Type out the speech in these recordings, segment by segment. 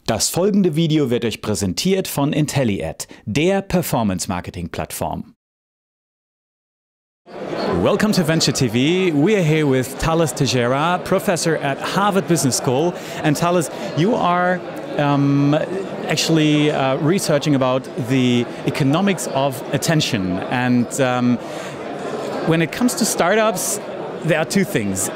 Das folgende Video wird euch präsentiert von IntelliAd, der Performance-Marketing-Plattform. Welcome to Venture TV. We are here with Professor Teixeira, professor at Harvard Business School. And Thales, you are actually researching about the economics of attention. And when it comes to startups, there are two things.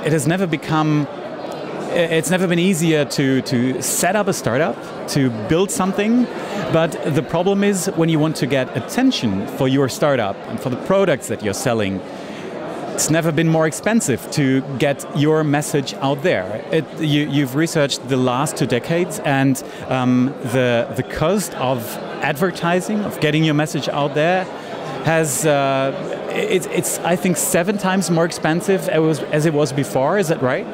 It's never been easier to set up a startup, to build something, but the problem is when you want to get attention for your startup and for the products that you're selling, it's never been more expensive to get your message out there. You've researched the last 2 decades, and the cost of advertising, of getting your message out there, has it's I think 7 times more expensive as it was before. Is that right?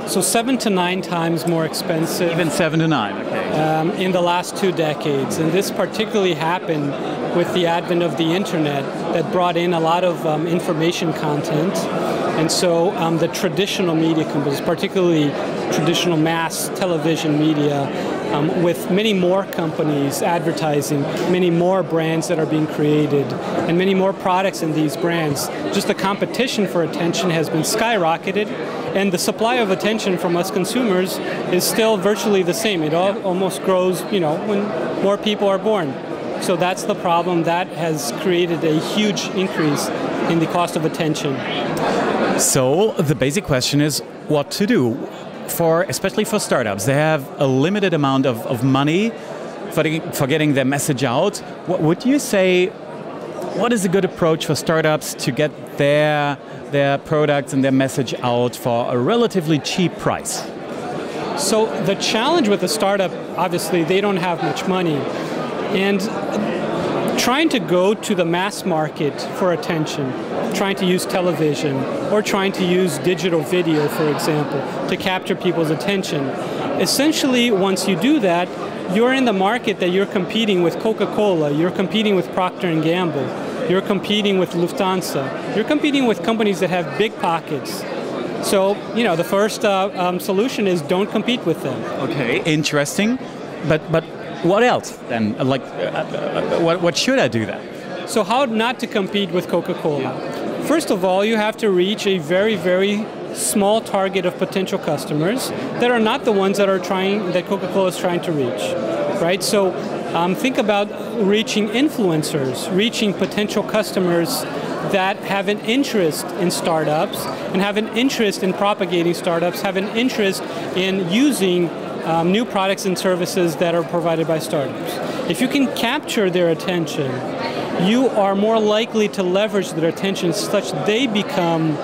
So 7 to 9 times more expensive. Even 7 to 9, okay. In the last 2 decades. And this particularly happened with the advent of the internet that brought in a lot of information content. And so the traditional media companies, particularly traditional mass television media, with many more companies advertising, many more brands that are being created, and many more products in these brands, just the competition for attention has been skyrocketed. And the supply of attention from us consumers is still virtually the same. It almost grows, when more people are born. So that's the problem. That has created a huge increase in the cost of attention. So the basic question is what to do, especially for startups. They have a limited amount of money for getting their message out. What would you say? What is a good approach for startups to get their products and their message out for a relatively cheap price? So the challenge with a startup, obviously, they don't have much money. And trying to go to the mass market for attention, trying to use television, or trying to use digital video, for example, to capture people's attention. Essentially, once you do that, you're in the market that you're competing with Coca-Cola, you're competing with Procter & Gamble, you're competing with Lufthansa, you're competing with companies that have big pockets. So, the first solution is don't compete with them. Okay, interesting. But what else then? What should I do then? So how not to compete with Coca-Cola? First of all, you have to reach a very, very small target of potential customers that are not the ones that Coca-Cola is trying to reach, right? So think about reaching influencers, reaching potential customers that have an interest in startups and have an interest in propagating startups, have an interest in using new products and services that are provided by startups. If you can capture their attention, you are more likely to leverage their attention such they become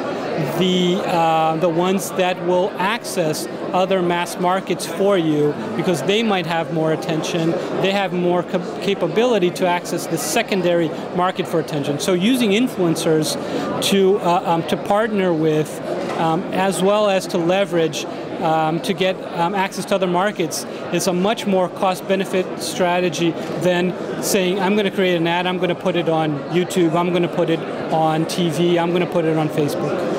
the ones that will access other mass markets for you because they might have more attention, they have more capability to access the secondary market for attention. So using influencers to partner with as well as to leverage to get access to other markets is a much more cost-benefit strategy than saying, I'm going to create an ad, I'm going to put it on YouTube, I'm going to put it on TV, I'm going to put it on Facebook.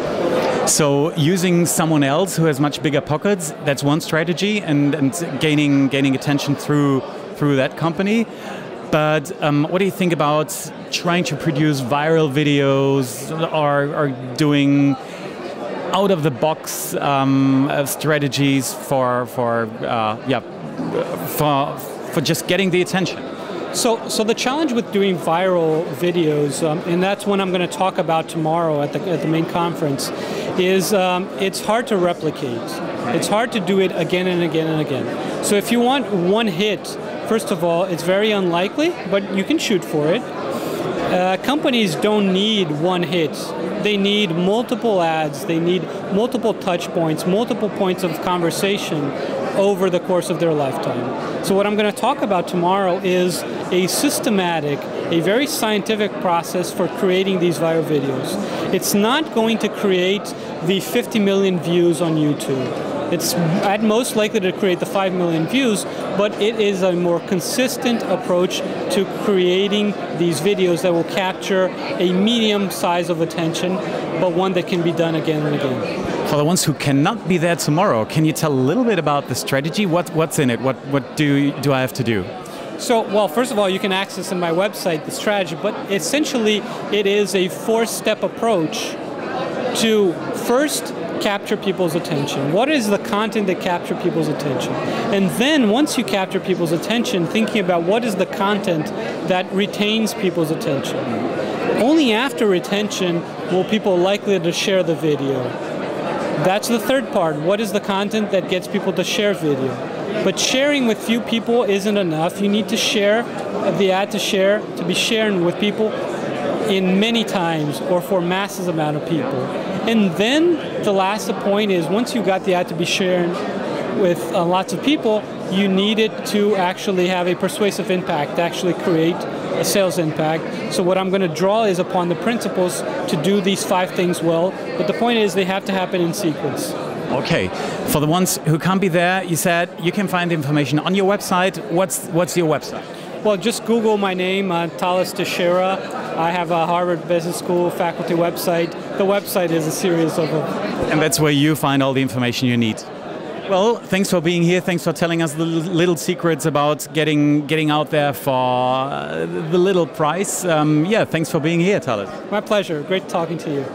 So using someone else who has much bigger pockets, that's one strategy, and gaining attention through that company. But what do you think about trying to produce viral videos or doing out-of-the-box strategies for just getting the attention? So the challenge with doing viral videos, and that's what I'm going to talk about tomorrow at the main conference, is it's hard to replicate. It's hard to do it again and again and again. So if you want one hit, first of all, it's very unlikely, but you can shoot for it. Companies don't need one hit. They need multiple ads. They need multiple touch points, multiple points of conversation over the course of their lifetime. So what I'm going to talk about tomorrow is a systematic, a very scientific process for creating these viral videos. It's not going to create the 50 million views on YouTube. It's at most likely to create the 5 million views, but it is a more consistent approach to creating these videos that will capture a medium size of attention, but one that can be done again and again. For the ones who cannot be there tomorrow, can you tell a little bit about the strategy? What's in it? What do I have to do? So, well, first of all, you can access on my website the strategy, but essentially it is a 4-step approach to first capture people's attention. What is the content that capture people's attention? And then once you capture people's attention, thinking about what is the content that retains people's attention. Only after retention will people likely to share the video. That's the third part. What is the content that gets people to share video? But sharing with few people isn't enough. You need to share the ad to be sharing with people in many times or for masses amount of people. And then the last point is once you got the ad to be shared with lots of people, you need it to actually have a persuasive impact, to actually create a sales impact. So what I'm going to draw is upon the principles to do these 5 things well, but the point is they have to happen in sequence. Okay, for the ones who can't be there, you said you can find information on your website. What's your website? Well, just Google my name, Professor Teixeira. I have a Harvard Business School faculty website. The website is a series of... And that's where you find all the information you need. Well, thanks for being here. Thanks for telling us the little secrets about getting out there for the little price. Yeah, thanks for being here, Talis. My pleasure. Great talking to you.